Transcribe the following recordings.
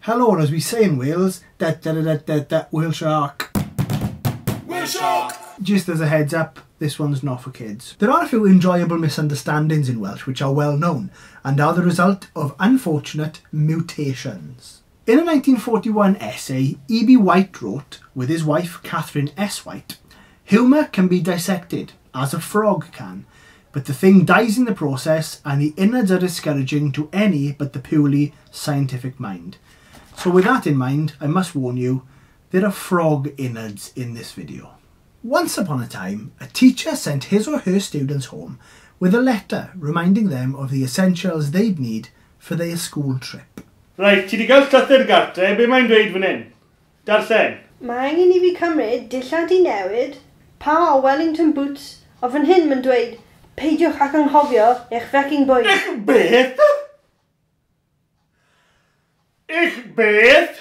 Hello, or as we say in Wales, whale shark. Whale shark! Just as a heads up, this one's not for kids. There are a few enjoyable misunderstandings in Welsh which are well known and are the result of unfortunate mutations. In a 1941 essay, E.B. White wrote, with his wife Catherine S. White, "Humour can be dissected, as a frog can, but the thing dies in the process and the innards are discouraging to any but the purely scientific mind." So with that in mind, I must warn you, there are frog innards in this video. Once upon a time, a teacher sent his or her students home with a letter reminding them of the essentials they'd need for their school trip. Right, ti di gael llythyr gartre, be mae'n dweud fan hyn? Darllen. Mae angen I fi cymryd dillad I newid, pa o Wellington boots, o fan hyn mae'n dweud, peidiwch ac anghofio eich fecking bwyd. Ich beth? Ich beth?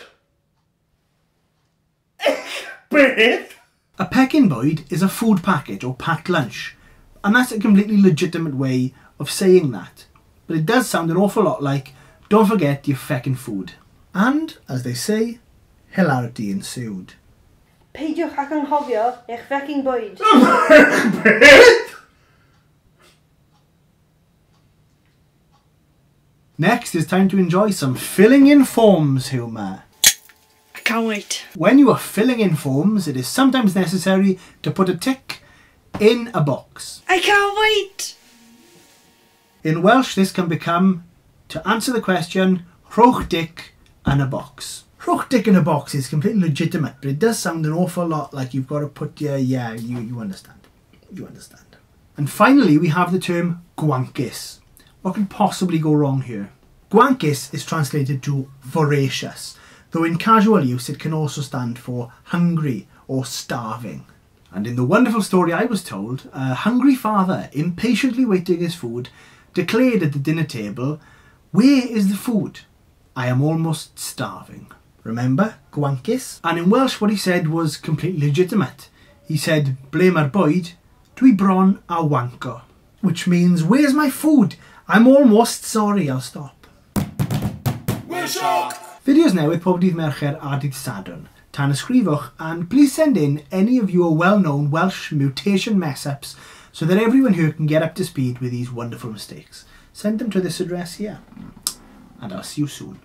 Ich beth? A pecking boyd is a food package or packed lunch, and that's a completely legitimate way of saying that. But it does sound an awful lot like, don't forget your feckin' food. And, as they say, hilarity ensued. Peidiwch ac anghofio eich fecking bwyd. Ich beth? Next, it's time to enjoy some filling in forms humour. I can't wait. When you are filling in forms, it is sometimes necessary to put a tick in a box. I can't wait. In Welsh, this can become, to answer the question, rhowch dick in a box. Rhowch dick in a box is completely legitimate, but it does sound an awful lot like you've got to put your, you understand. You understand. And finally, we have the term gwancus. What could possibly go wrong here? Gwancus is translated to voracious, though in casual use it can also stand for hungry or starving. And in the wonderful story I was told, a hungry father, impatiently waiting his food, declared at the dinner table, "Where is the food? I am almost starving." Remember, gwancus? And in Welsh what he said was completely legitimate. He said, "Ble ma'r bwyd? Dwi bron a wanko." Which means, where's my food? I'm almost sorry, I'll stop. Whale shark! Fideos newydd pob dydd Mercher a dydd Sadwrn. Tan ysgrifwch, and please send in any of your well-known Welsh mutation mess-ups so that everyone here can get up to speed with these wonderful mistakes. Send them to this address here. And I'll see you soon.